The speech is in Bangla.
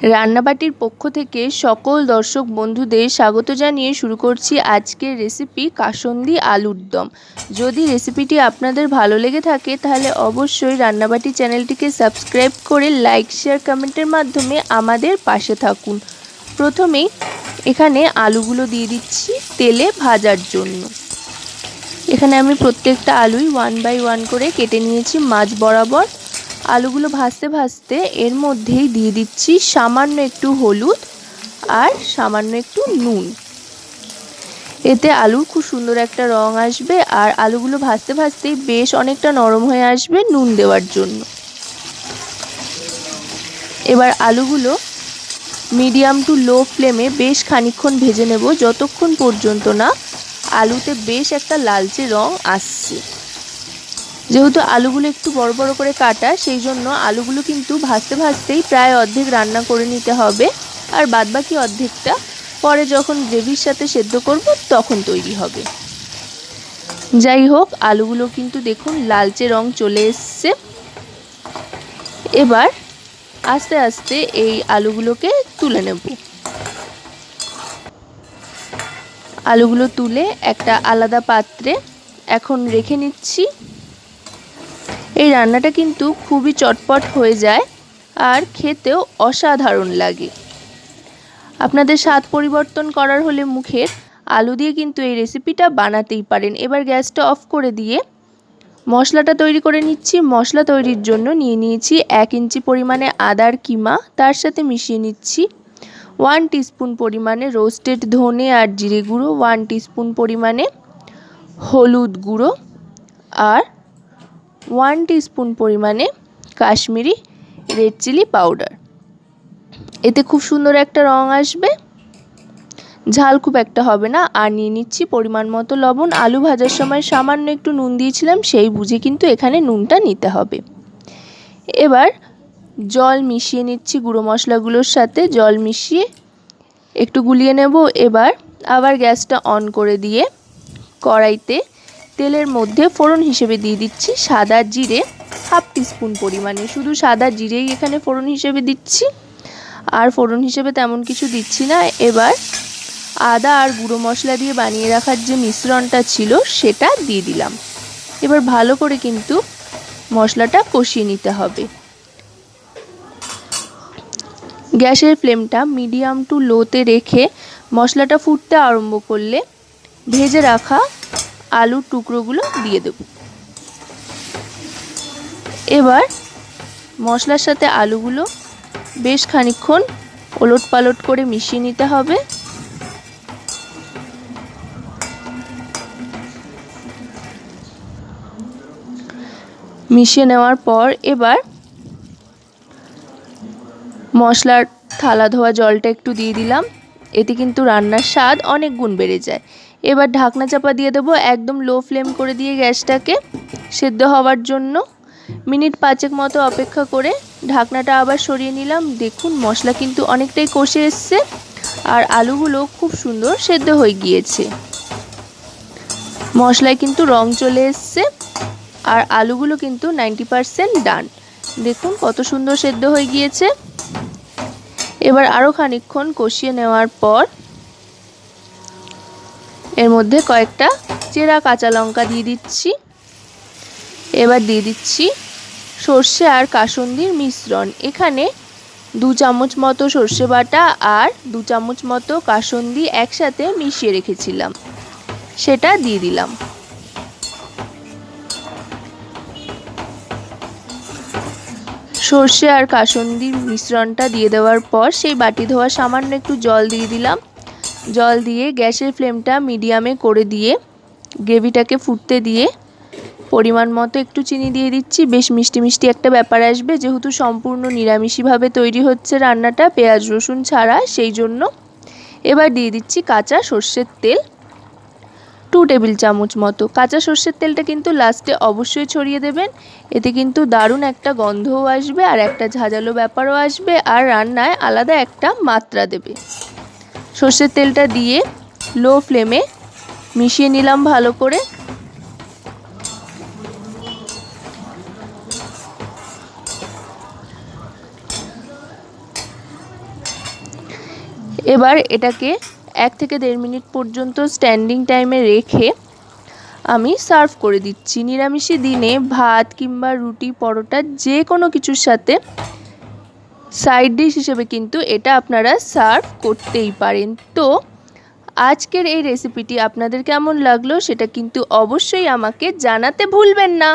রান্নাবাটির পক্ষ থেকে সকল দর্শক বন্ধুদের স্বাগত জানিয়ে শুরু করছি আজকের রেসিপি কাসুন্দি আলুর দম। যদি রেসিপিটি আপনাদের ভালো লেগে থাকে তাহলে অবশ্যই রান্নাবাটি চ্যানেলটিকে সাবস্ক্রাইব করে লাইক শেয়ার কমেন্টের মাধ্যমে আমাদের পাশে থাকুন। প্রথমেই এখানে আলুগুলো দিয়ে দিচ্ছি তেলে ভাজার জন্য। এখানে আমি প্রত্যেকটা আলুই 1 বাই 1 করে কেটে নিয়েছি মাঝ বরাবর। আলুগুলো ভাজতে ভাজতে এর মধ্যেই দিয়ে দিচ্ছি সামান্য একটু হলুদ আর সামান্য একটু নুন। এতে আলুর খুব সুন্দর একটা রং আসবে আর আলুগুলো ভাজতে ভাজতেই বেশ অনেকটা নরম হয়ে আসবে নুন দেওয়ার জন্য। এবার আলুগুলো মিডিয়াম টু লো ফ্লেমে বেশ খানিকক্ষণ ভেজে নেব, যতক্ষণ পর্যন্ত না আলুতে বেশ একটা লালচে রং আসছে। যেহেতু আলুগুলো একটু বড় বড় করে কাটা, সেই জন্য আলুগুলো কিন্তু ভাজতে ভাজতেই প্রায় অর্ধেক রান্না করে নিতে হবে, আর বাদবাকি অর্ধেকটা পরে যখন গ্রেভির সাথে সেদ্ধ করব তখন তৈরি হবে। যাই হোক, আলুগুলো কিন্তু দেখুন লালচে রং চলে এসছে। এবার আস্তে আস্তে এই আলুগুলোকে তুলে নেব। আলুগুলো তুলে একটা আলাদা পাত্রে এখন রেখে নিচ্ছি। এই রান্নাটা কিন্তু খুবই চটপট হয়ে যায় আর খেতেও অসাধারণ লাগে। আপনাদের স্বাদ পরিবর্তন করার হলে মুখের আলু দিয়ে কিন্তু এই রেসিপিটা বানাতেই পারেন। এবার গ্যাসটা অফ করে দিয়ে মশলাটা তৈরি করে নিচ্ছি। মশলা তৈরির জন্য নিয়ে নিয়েছি 1 ইঞ্চি পরিমাণে আদার কিমা, তার সাথে মিশিয়ে নিচ্ছি 1 টিস্পুন পরিমাণে রোস্টেড ধনে আর জিরে গুঁড়ো, 1 টিস্পুন পরিমাণে হলুদ গুঁড়ো আর 1 টিস্পুন পরিমাণে কাশ্মীরি রেড চিলি পাউডার। এতে খুব সুন্দর একটা রং আসবে, ঝাল খুব একটা হবে না। আর নিয়ে নিচ্ছি পরিমাণ মতো লবণ। আলু ভাজার সময় সামান্য একটু নুন দিয়েছিলাম, সেই বুঝে কিন্তু এখানে নুনটা নিতে হবে। এবার জল মিশিয়ে নিচ্ছি গুঁড়ো মশলাগুলোর সাথে। জল মিশিয়ে একটু গুলিয়ে নেব। এবার আবার গ্যাসটা অন করে দিয়ে কড়াইতে তেলের মধ্যে ফোড়ন হিসেবে দিয়ে দিচ্ছি সাদা জিরে 1/2 টিস্পুন পরিমাণে। শুধু সাদা জিরেই এখানে ফোড়ন হিসেবে দিচ্ছি, আর ফোড়ন হিসেবে তেমন কিছু দিচ্ছি না। এবার আদা আর গুঁড়ো মশলা দিয়ে বানিয়ে রাখার যে মিশ্রণটা ছিল সেটা দিয়ে দিলাম। এবার ভালো করে কিন্তু মশলাটা কষিয়ে নিতে হবে। গ্যাসের ফ্লেমটা মিডিয়াম টু লোতে রেখে মশলাটা ফুটতে আরম্ভ করলে ভেজে রাখা আলুর টুকরোগুলো দিয়ে দেব। এবার মশলার সাথে আলুগুলো বেশ খানিকক্ষণ ওলট পালট করে মিশিয়ে নিতে হবে। মিশিয়ে নেওয়ার পর এবার মশলার থালা ধোয়া জলটা একটু দিয়ে দিলাম। এতে কিন্তু রান্নার স্বাদ অনেক গুণ বেড়ে যায়। এবার ঢাকনা চাপা দিয়ে দেবো একদম লো ফ্লেম করে দিয়ে গ্যাসটাকে, সেদ্ধ হওয়ার জন্য। মিনিট 5 মতো অপেক্ষা করে ঢাকনাটা আবার সরিয়ে নিলাম। দেখুন মশলা কিন্তু অনেকটাই কষে এসছে আর আলুগুলো খুব সুন্দর সেদ্ধ হয়ে গিয়েছে। মশলায় কিন্তু রং চলে এসছে আর আলুগুলো কিন্তু 90% ডান। দেখুন কত সুন্দর সেদ্ধ হয়ে গিয়েছে। এবার আরও খানিকক্ষণ কষিয়ে নেওয়ার পর এর মধ্যে কয়েকটা চেরা কাঁচা লঙ্কা দিয়ে দিচ্ছি। এবার দিয়ে দিচ্ছি সর্ষে আর কাসুন্দির মিশ্রণ। এখানে 2 চামচ মতো সর্ষে বাটা আর 2 চামচ মতো কাসুন্দি একসাথে মিশিয়ে রেখেছিলাম, সেটা দিয়ে দিলাম। সর্ষে আর কাসুন্দির মিশ্রণটা দিয়ে দেওয়ার পর সেই বাটি ধোয়া সামান্য একটু জল দিয়ে দিলাম। জল দিয়ে গ্যাসের ফ্লেমটা মিডিয়ামে করে দিয়ে গ্রেভিটাকে ফুটতে দিয়ে পরিমাণ মতো একটু চিনি দিয়ে দিচ্ছি। বেশ মিষ্টি মিষ্টি একটা ব্যাপার আসবে, যেহেতু সম্পূর্ণ নিরামিষভাবে তৈরি হচ্ছে রান্নাটা, পেঁয়াজ রসুন ছাড়া, সেই জন্য। এবার দিয়ে দিচ্ছি কাঁচা সর্ষের তেল 2 টেবিল চামচ মতো। কাঁচা সর্ষের তেলটা কিন্তু লাস্টে অবশ্যই ছড়িয়ে দেবেন। এতে কিন্তু দারুণ একটা গন্ধও আসবে আর একটা ঝাঁঝালো ব্যাপারও আসবে, আর রান্নায় আলাদা একটা মাত্রা দেবে। সর্ষের তেলটা দিয়ে লো ফ্লেমে মিশিয়ে নিলাম ভালো করে। এবার এটাকে 1 থেকে 1.5 মিনিট পর্যন্ত স্ট্যান্ডিং টাইমে রেখে আমি সার্ভ করে দিচ্ছি। নিরামিষি দিনে ভাত কিংবা রুটি পরোটা যে কোনো কিছুর সাথে সাইড ডিশ হিসেবে কিন্তু এটা আপনারা সার্ভ করতেই পারেন। তো আজকের এই রেসিপিটি আপনাদের কেমন লাগলো সেটা কিন্তু অবশ্যই আমাকে জানাতে ভুলবেন না।